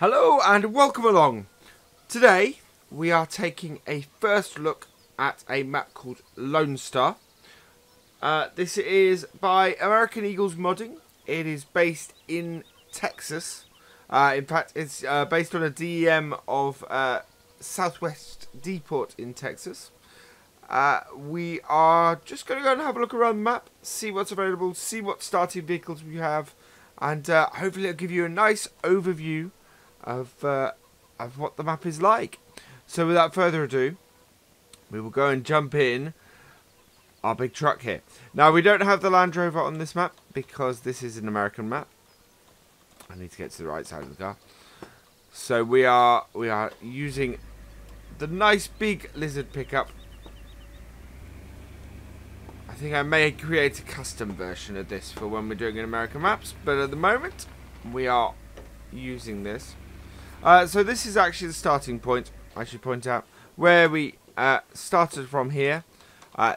Hello and welcome along. Today we are taking a first look at a map called Lone Star. This is by American Eagles Modding. It is based in Texas. In fact, it's based on a DEM of Southwest Depot in Texas. We are just going to go and have a look around the map, see what's available, see what starting vehicles we have, and hopefully it'll give you a nice overview of what the map is like. So without further ado, we will go and jump in our big truck here. Now we don't have the Land Rover on this map because this is an American map. I need to get to the right side of the car. So we are using the nice big Lizard pickup. I think I may create a custom version of this for when we're doing in American maps, but at the moment we are using this. So this is actually the starting point, I should point out, where we started from here.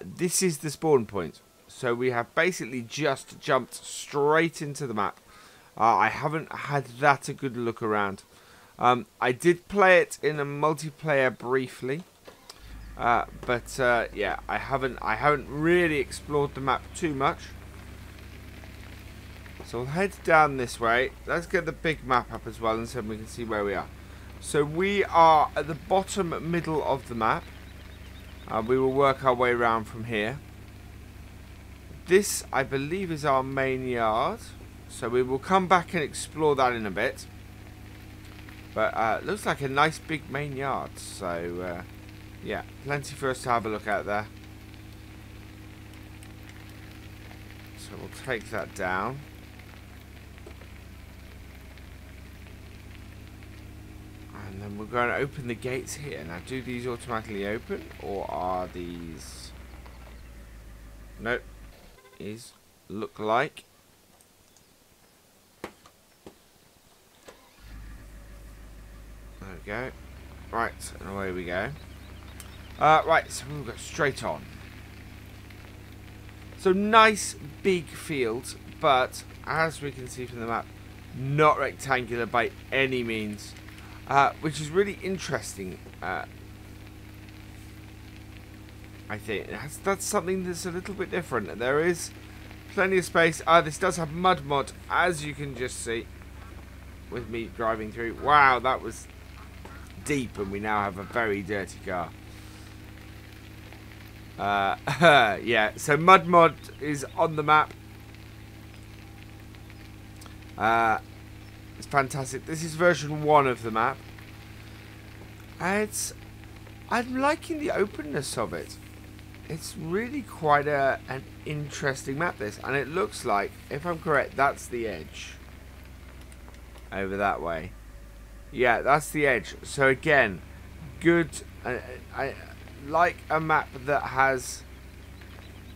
This is the spawn point. So we have basically just jumped straight into the map. I haven't had that a good look around. I did play it in a multiplayer briefly. But yeah, I haven't really explored the map too much. So we'll head down this way. Let's get the big map up as well, and so we can see where we are. So we are at the bottom middle of the map. We will work our way around from here. This, I believe, is our main yard. So we will come back and explore that in a bit. But looks like a nice big main yard. So yeah, plenty for us to have a look at there. So we'll take that down. And then we're going to open the gates here. Now, do these automatically open, or are these... Nope. These look like... There we go. Right, and away we go. Right, so we'll go straight on. So nice big fields, but as we can see from the map, not rectangular by any means. Which is really interesting. I think that's something that's a little bit different. There is plenty of space. This does have mud mod, as you can just see with me driving through. Wow, that was deep, and we now have a very dirty car. Yeah, so mud mod is on the map. It's fantastic. This is version 1 of the map. I'm liking the openness of it. It's really quite an interesting map, this. And it looks like, if I'm correct, that's the edge. Over that way. Yeah, that's the edge. So again, good. I like a map that has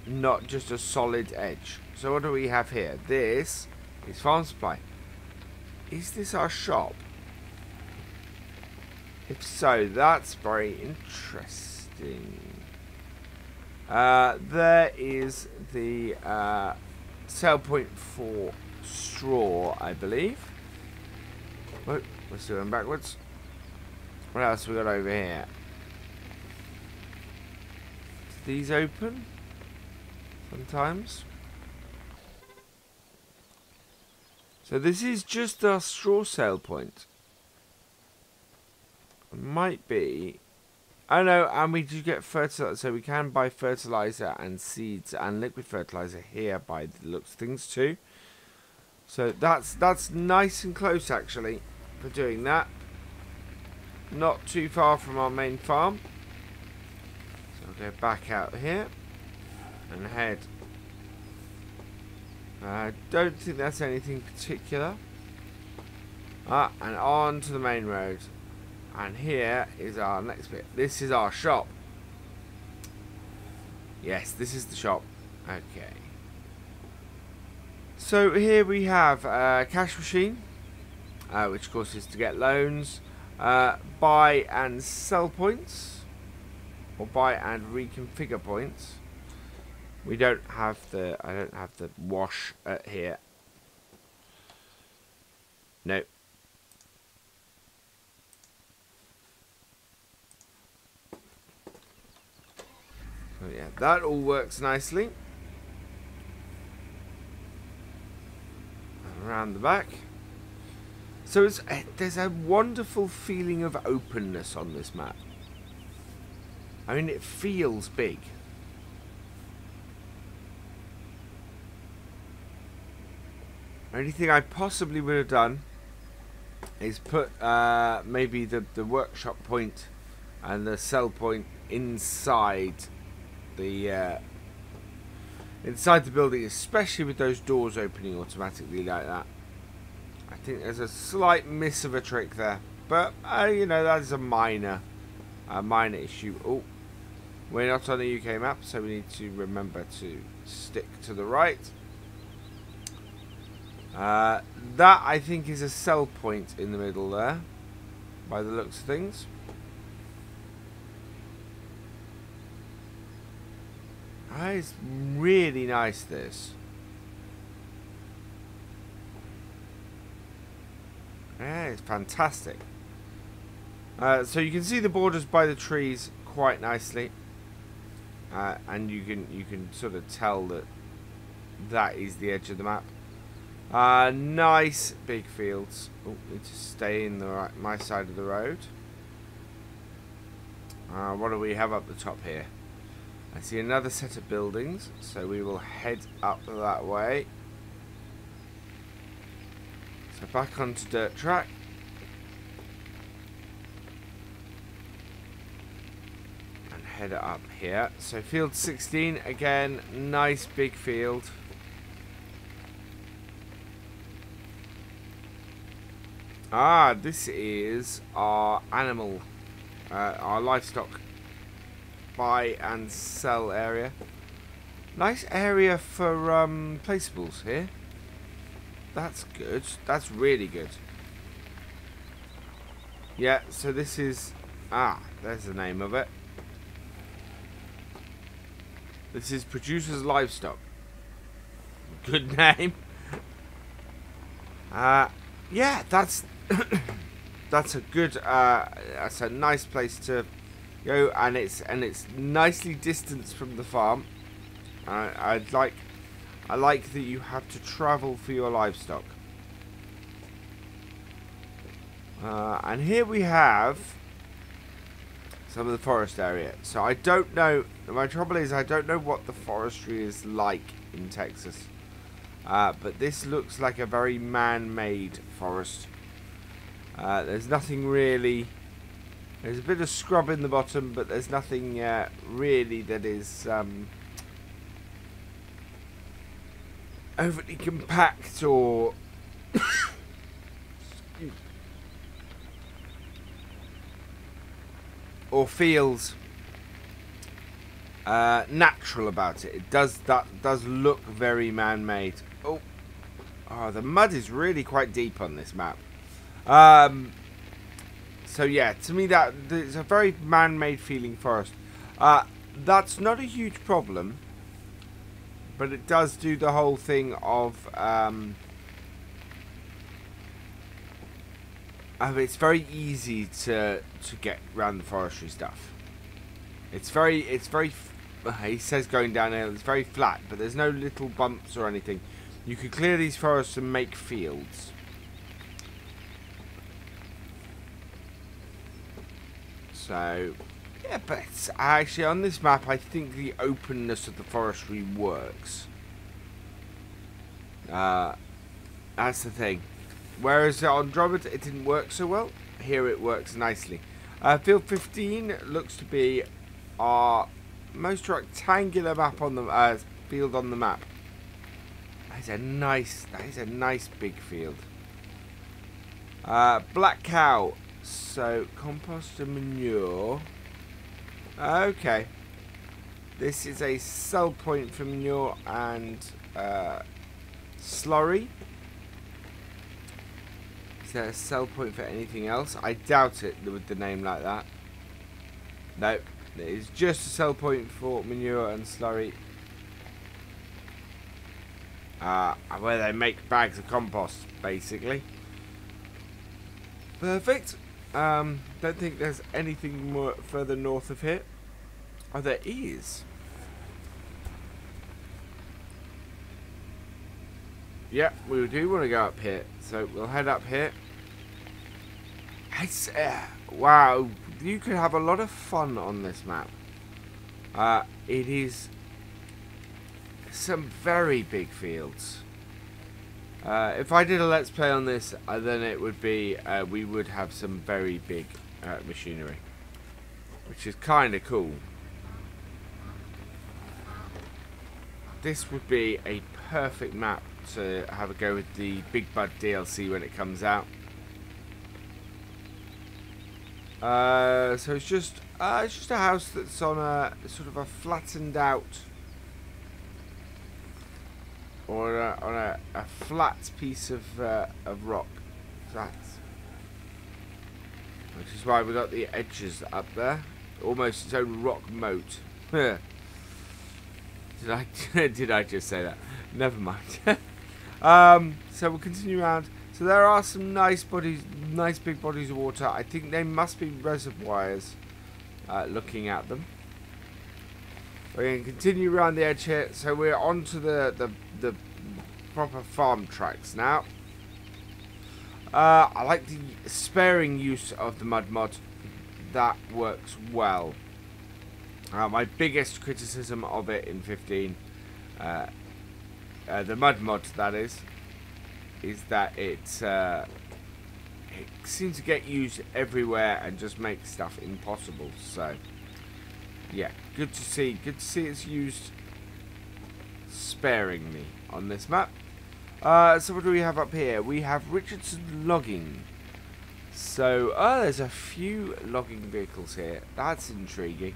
not just a solid edge. So what do we have here? This is farm supply. Is this our shop? If so, that's very interesting. There is the sale point for straw, I believe. Oh, we're still going backwards. What else have we got over here? These open sometimes. So this is just our straw sale point. It might be. Oh no, and we do get fertilizer, so we can buy fertilizer and seeds and liquid fertilizer here by the looks of things too. So that's nice and close actually for doing that. Not too far from our main farm. So I'll go back out here and head. I don't think that's anything particular. And on to the main road. And here is our next bit. This is our shop. Yes, this is the shop. Okay. So here we have a cash machine, which of course is to get loans, buy and sell points, or buy and reconfigure points. We don't have the, I don't have the wash here. Nope. Yeah, that all works nicely. Around the back. So there's a wonderful feeling of openness on this map. I mean, it feels big. Only thing I possibly would have done is put maybe the workshop point and the sell point inside the building, especially with those doors opening automatically like that. I think there's a slight miss of a trick there, but you know, that is a minor issue. Oh, we're not on a UK map, so we need to remember to stick to the right. That I think is a sell point in the middle there, by the looks of things. That is really nice, this. Yeah, it's fantastic. So you can see the borders by the trees quite nicely, and you can sort of tell that that is the edge of the map. Nice big fields. Oh, need to stay in the my side of the road. What do we have up the top here? I see another set of buildings, so we will head up that way. So back onto dirt track. And head up here. So field 16, again, nice big field. This is our animal, our livestock buy and sell area. Nice area for placeables here. That's good. That's really good. Yeah, so this is... there's the name of it. This is Producers Livestock. Good name. Yeah, that's... that's a good... that's a nice place to go, and it's nicely distanced from the farm. I like that you have to travel for your livestock. And here we have some of the forest area. So I don't know. My trouble is I don't know what the forestry is like in Texas. But this looks like a very man-made forest. There's nothing really... There's a bit of scrub in the bottom, but there's nothing really that is overly compact or or feels natural about it. That does look very man-made. Oh, the mud is really quite deep on this map. So yeah, to me that it's a very man-made feeling forest. That's not a huge problem, but it does do the whole thing of it's very easy to get around the forestry stuff. It's very he says going downhill, it's very flat, but there's no little bumps or anything. You can clear these forests and make fields. So, yeah, but actually on this map, I think the openness of the forestry works. That's the thing. Whereas on Andromeda, it didn't work so well. Here it works nicely. Field 15 looks to be our most rectangular map on the field on the map. That is a nice big field. Black cow. So, compost and manure. Okay. This is a sell point for manure and slurry. Is there a sell point for anything else? I doubt it with the name like that. No, it is just a sell point for manure and slurry. Where they make bags of compost, basically. Perfect. Don't think there's anything more further north of here. Oh, there is. Yeah, we do want to go up here. So we'll head up here. It's, wow, you could have a lot of fun on this map. It is some very big fields. If I did a Let's Play on this, then it would be, we would have some very big machinery. Which is kind of cool. This would be a perfect map to have a go with the Big Bud DLC when it comes out. So it's just a house that's on a sort of a flattened out, or on a flat piece of rock. That's, which is why we got the edges up there, almost its own rock moat. Did I just say that? Never mind. So we'll continue around. So there are some nice big bodies of water. I think they must be reservoirs. Looking at them, we're going to continue around the edge here. So we're onto the proper farm tracks now. I like the sparing use of the mud mod. That works well. My biggest criticism of it in 15, the mud mod that is that it seems to get used everywhere and just make stuff impossible. So yeah, good to see it's used sparingly on this map. So what do we have up here? We have Richardson Logging. So there's a few logging vehicles here. That's intriguing.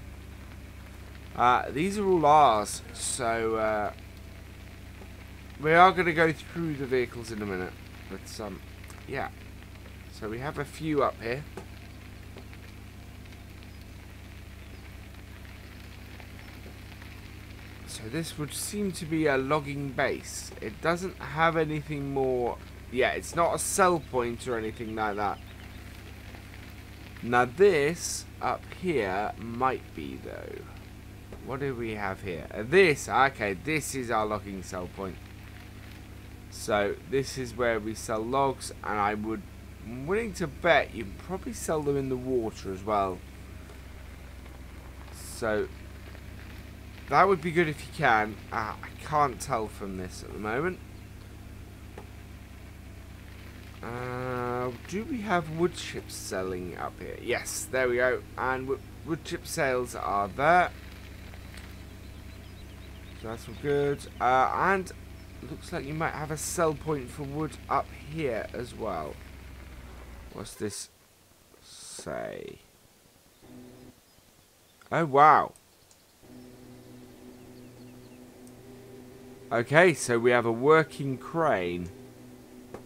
These are all ours, so we are going to go through the vehicles in a minute. But yeah. So we have a few up here. So this would seem to be a logging base. It doesn't have anything more. Yeah, it's not a sell point or anything like that. Now this up here might be though. What do we have here? Okay, this is our logging sell point. So this is where we sell logs, and I'm willing to bet you can probably sell them in the water as well. So that would be good if you can. I can't tell from this at the moment. Do we have wood chips selling up here? Yes, there we go. And wood chip sales are there. So that's all good. And looks like you might have a sell point for wood up here as well. What's this say? Oh, wow. Okay, so we have a working crane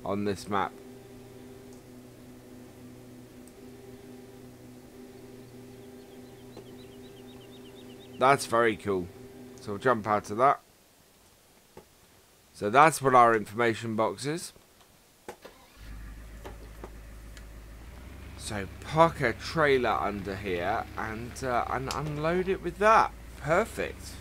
on this map. That's very cool. So we'll jump out of that. So that's what our information box is. So park a trailer under here and unload it with that. Perfect.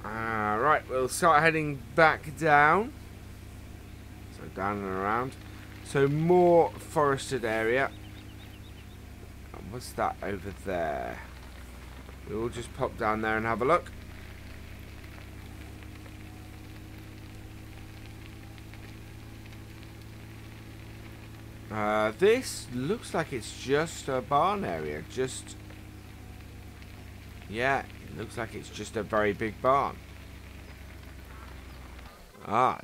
Right, we'll start heading back down. So down and around. So more forested area. And what's that over there? We'll just pop down there and have a look. This looks like it's just a barn area. Yeah, it looks like it's just a very big barn.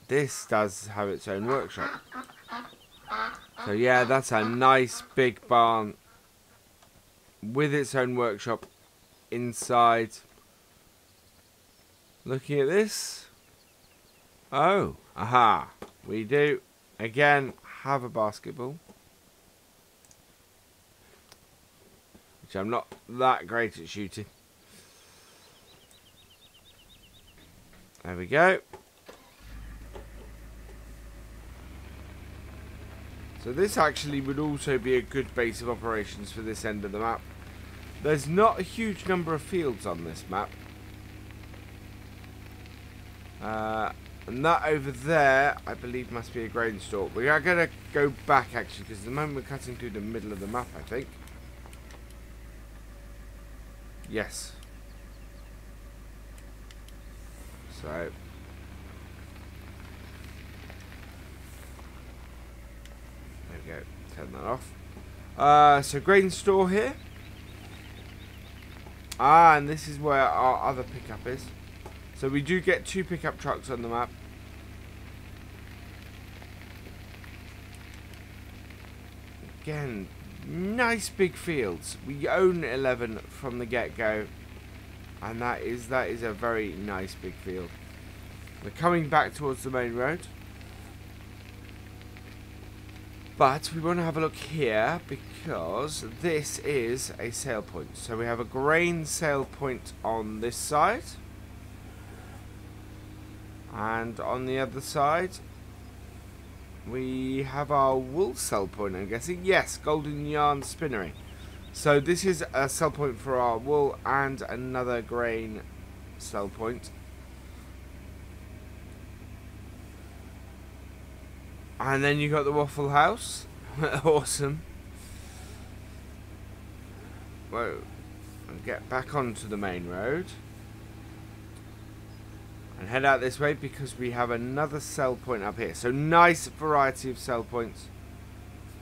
This does have its own workshop. So yeah, that's a nice big barn with its own workshop inside. Looking at this. Oh, aha. We do, again, have a basketball. Which I'm not that great at shooting. There we go. So this actually would also be a good base of operations for this end of the map. There's not a huge number of fields on this map. And that over there, I believe, must be a grain store. We are going to go back, actually, because at the moment we're cutting through the middle of the map, I think. Yes. So. There we go. Turn that off. So grain store here. Ah, and this is where our other pickup is. So we do get 2 pickup trucks on the map. Again, nice big fields. We own 11 from the get-go, and that is a very nice big field. We're coming back towards the main road, but we want to have a look here because this is a sale point. So we have a grain sale point on this side. And on the other side, we have our wool sell point, I'm guessing. Yes, Golden Yarn Spinnery. So this is a sell point for our wool and another grain sell point. And then you got the Waffle House. Awesome. Whoa. And get back onto the main road. And head out this way because we have another sell point up here. So nice variety of sell points.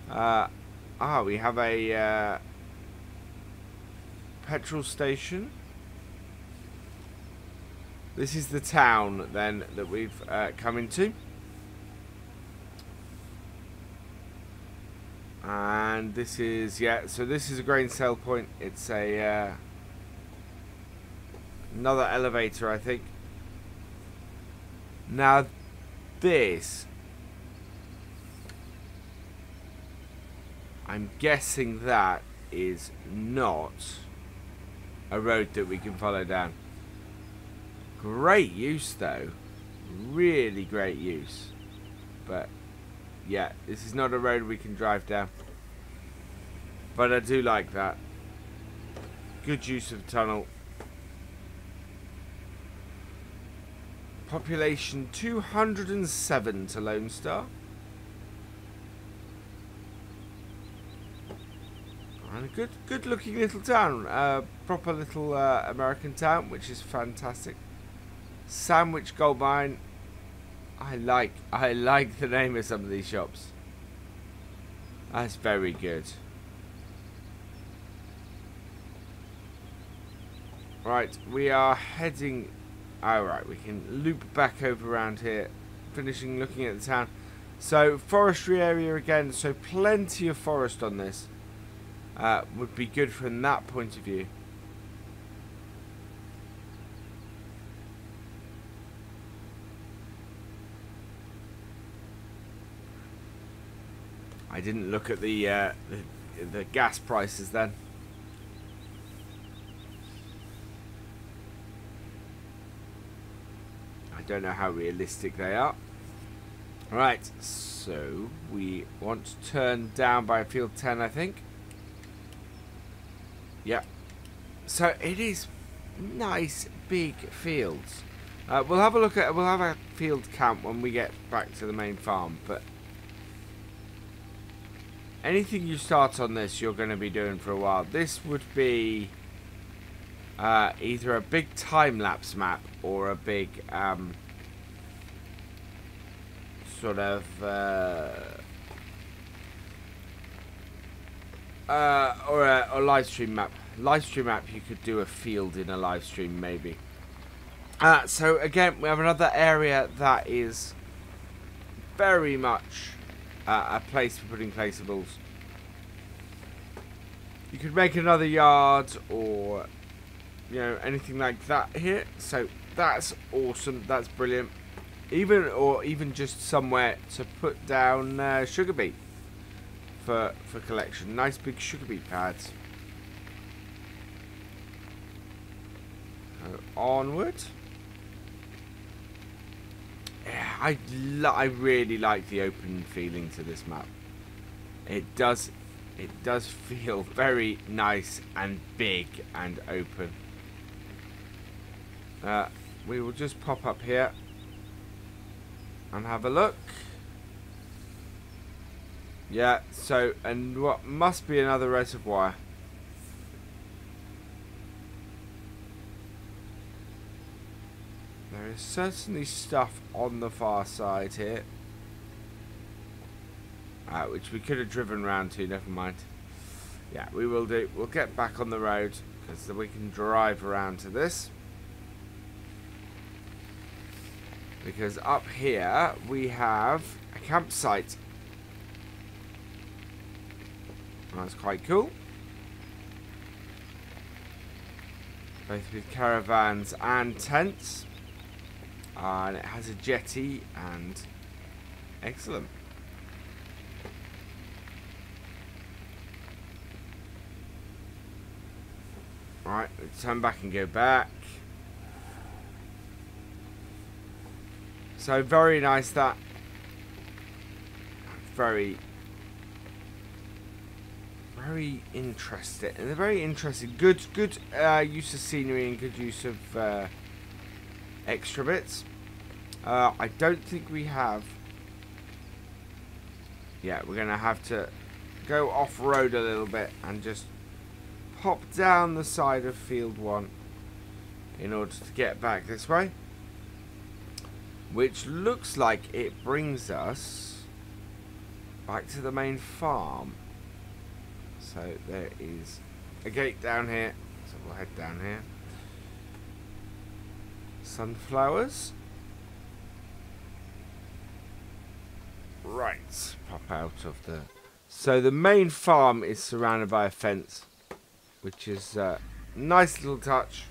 We have a petrol station. This is the town then that we've come into. And this is, so this is a grain sell point. It's a another elevator, I think. Now, this, I'm guessing that is not a road that we can follow down. Great use, though. Really great use. But, yeah, this is not a road we can drive down. But I do like that. Good use of the tunnel. Population 207 to Lone Star. And a good looking little town. Proper little American town, which is fantastic. Sandwich Gold Mine. I like the name of some of these shops. That's very good. Right, we are heading. Alright, we can loop back over around here, finishing looking at the town. So, forestry area again, so plenty of forest on this. Would be good from that point of view. I didn't look at the gas prices then. I don't know how realistic they are. Right, so we want to turn down by field 10, I think. Yeah. So it is nice big fields. We'll have a field count when we get back to the main farm, but anything you start on this you're going to be doing for a while. This would be either a big time-lapse map or a big sort of or a live stream map. Live stream map, you could do a field in a live stream maybe. So again, we have another area that is very much a place for putting placeables. You could make another yard or anything like that here. So that's awesome. That's brilliant. Even just somewhere to put down sugar beet for collection. Nice big sugar beet pads. Onward. Yeah, I really like the open feeling to this map. It does it does feel very nice and big and open. We will just pop up here and have a look. Yeah, so, and what must be another reservoir. There is certainly stuff on the far side here. Which we could have driven round to, never mind. Yeah, we will do. We'll get back on the road, because then we can drive around to this. Because up here, we have a campsite. That's quite cool. Both with caravans and tents. And it has a jetty and excellent. Alright, let's turn back and go back. So very nice that. Very interesting. And they're very interesting. Good use of scenery and good use of extra bits. I don't think we have. Yeah, we're going to have to go off-road a little bit and just pop down the side of Field 1 in order to get back this way. Which looks like it brings us back to the main farm. So there is a gate down here. So we'll head down here. Sunflowers. Right, pop out of the... So the main farm is surrounded by a fence, which is a nice little touch.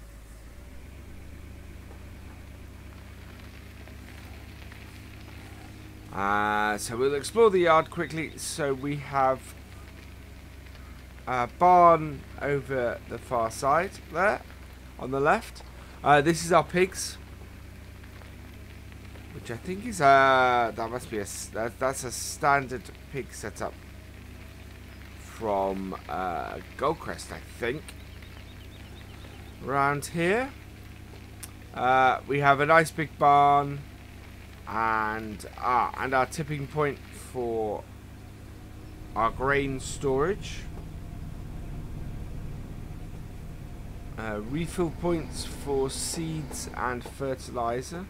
So we'll explore the yard quickly. So we have a barn over the far side there, on the left. This is our pigs, which I think is that must be that's a standard pig setup from Goldcrest, I think. Around here, we have a nice big barn, and our tipping point for our grain storage. Refill points for seeds and fertilizer.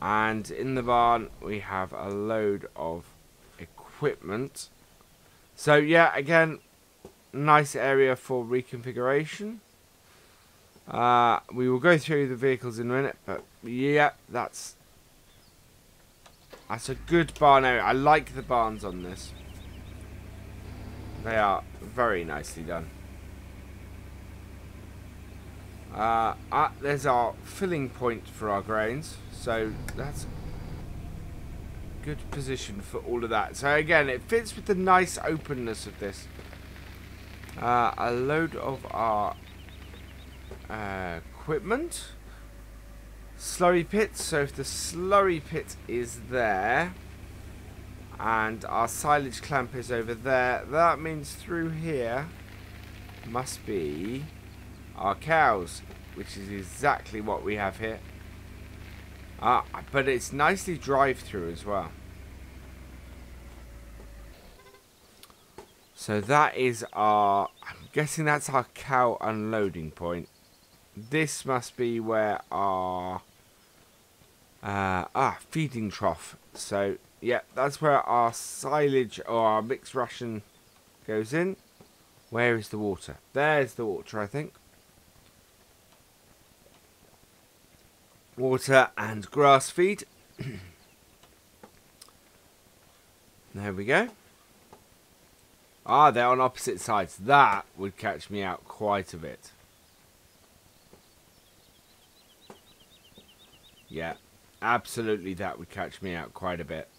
And in the barn we have a load of equipment. So yeah, again, nice area for reconfiguration. We will go through the vehicles in a minute, but yeah, that's a good barn area. I like the barns on this. They are very nicely done. There's our filling point for our grains. So that's a good position for all of that. So again, it fits with the nice openness of this. A load of our equipment. Slurry pit. So if the slurry pit is there and our silage clamp is over there, that means through here must be our cows, which is exactly what we have here. But it's nicely drive-through as well. So that is our, I'm guessing that's our cow unloading point. This must be where our feeding trough. So yeah, that's where our silage or our mixed ration goes in. Where is the water? There's the water, I think. Water and grass feed. There we go. They're on opposite sides. That would catch me out quite a bit. Yeah, absolutely, that would catch me out quite a bit.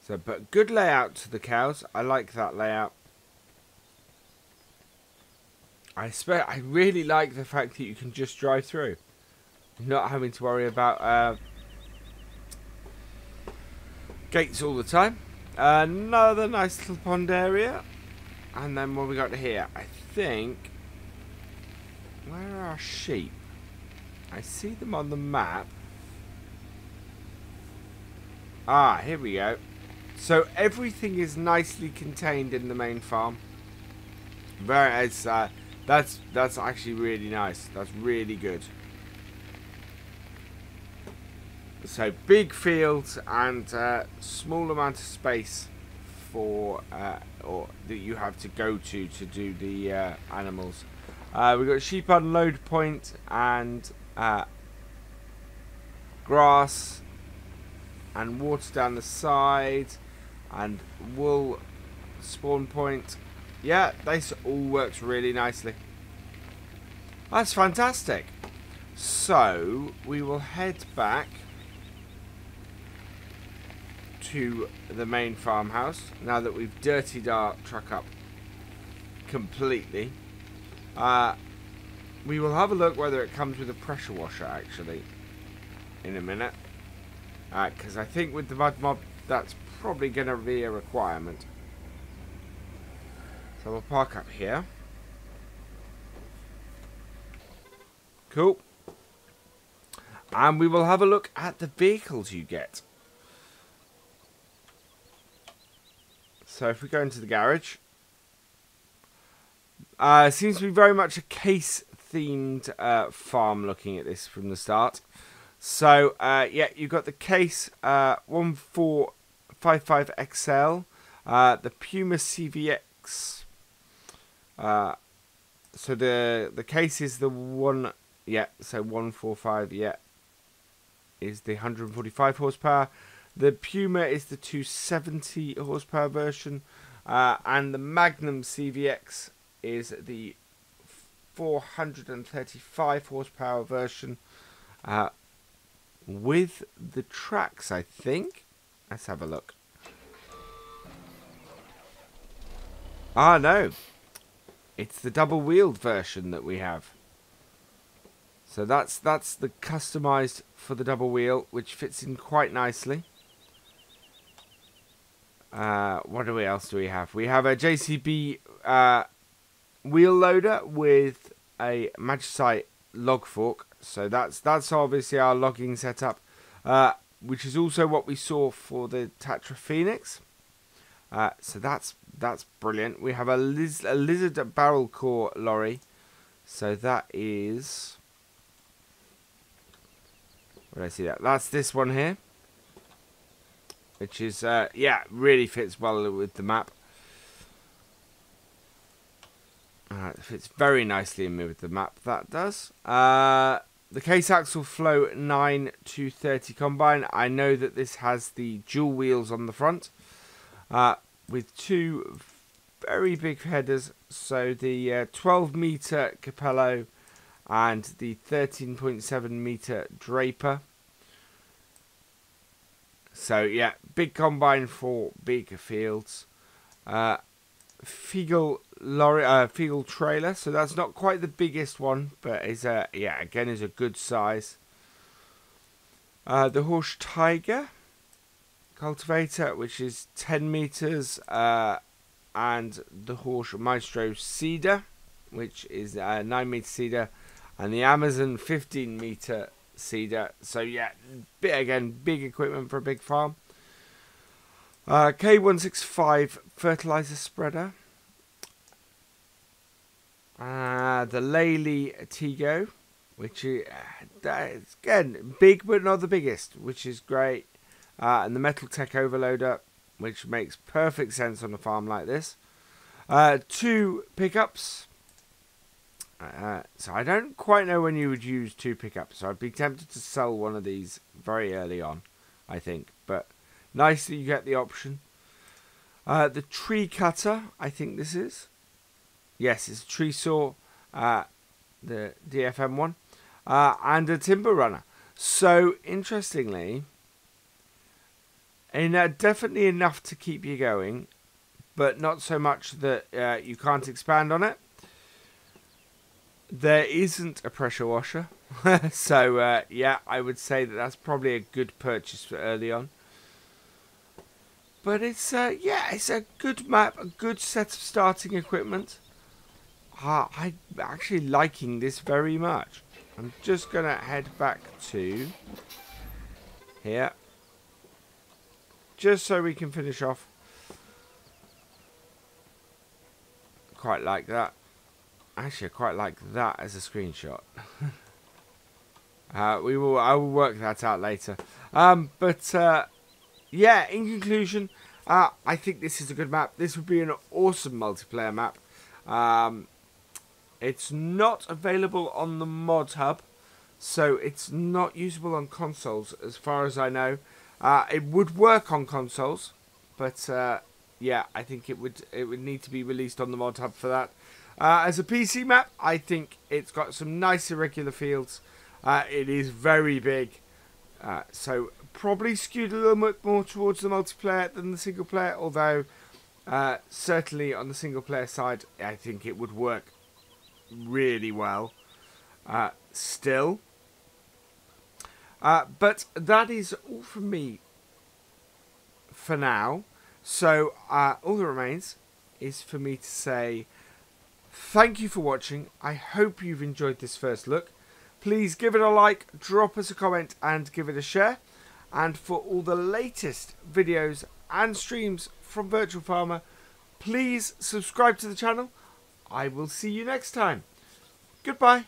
So, but good layout to the cows. I like that layout. I really like the fact that you can just drive through, not having to worry about gates all the time. Another nice little pond area, and then what we got here? I think, where are our sheep? I see them on the map. Ah, here we go. So everything is nicely contained in the main farm. That's actually really nice. That's really good. So big fields and small amount of space for or that you have to go to do the animals. We've got sheep unload point and grass and water down the side and wool spawn point. Yeah, this all works really nicely. That's fantastic. So we will head back to the main farmhouse now that we've dirtied our truck up completely. We will have a look whether it comes with a pressure washer actually in a minute, because I think with the mud mob that's probably going to be a requirement. So we'll park up here. Cool. And we will have a look at the vehicles you get. So if we go into the garage, seems to be very much a case themed farm looking at this from the start. So yeah, you've got the case 1455XL, the Puma CVX. So the case is the one, yeah, so 145, yeah, is the 145 horsepower. The Puma is the 270 horsepower version, and the Magnum CVX is the 435 horsepower version, with the tracks, I think. Let's have a look. Ah, no. It's the double-wheeled version that we have. So that's the customized for the double wheel, which fits in quite nicely. What else do we have? We have a JCB wheel loader with a Magicite log fork. So that's obviously our logging setup, which is also what we saw for the Tatra Phoenix. So that's brilliant. We have a Lizard barrel core lorry. So that is, where did I see that? That's this one here, which is yeah, really fits well with the map. It fits very nicely in with the map. That does. The Case Axle Flow 9 230 combine. I know that this has the dual wheels on the front, with two very big headers. So the 12 meter Capello and the 13.7 meter Draper. So yeah, big combine for big fields. Fiegel lorry, Fiegel trailer. So that's not quite the biggest one, but is yeah, again is a good size. The Horsch Tiger cultivator, which is 10 meters, and the Horsch Maestro Cedar, which is 9 meter cedar, and the Amazon 15 meter cedar. So yeah, again, big equipment for a big farm. K165 fertilizer spreader. The Lely Tego, which is again big but not the biggest, which is great. And the Metal Tech Overloader, which makes perfect sense on a farm like this. Two pickups. So I don't quite know when you would use two pickups. So I'd be tempted to sell one of these very early on, I think. But nice that you get the option. The tree cutter, I think this is. Yes, it's a tree saw, the DFM one. And a timber runner. So, interestingly, definitely enough to keep you going, but not so much that you can't expand on it. There isn't a pressure washer. So, yeah, I would say that that's probably a good purchase for early on. But it's, yeah, it's a good map, a good set of starting equipment. I'm actually liking this very much. I'm just going to head back to here. Just so we can finish off. Quite like that. Actually, I quite like that as a screenshot. I will work that out later. Yeah, in conclusion, I think this is a good map. This would be an awesome multiplayer map. It's not available on the mod hub, so it's not usable on consoles as far as I know. It would work on consoles, but yeah, I think it would need to be released on the mod hub for that. As a PC map, I think it's got some nice irregular fields. It is very big, so probably skewed a little bit more towards the multiplayer than the single player, although certainly on the single player side, I think it would work really well still. But that is all from me for now. So all that remains is for me to say thank you for watching. I hope you've enjoyed this first look. Please give it a like, drop us a comment and give it a share. And for all the latest videos and streams from Virtual Farmer, please subscribe to the channel. I will see you next time. Goodbye.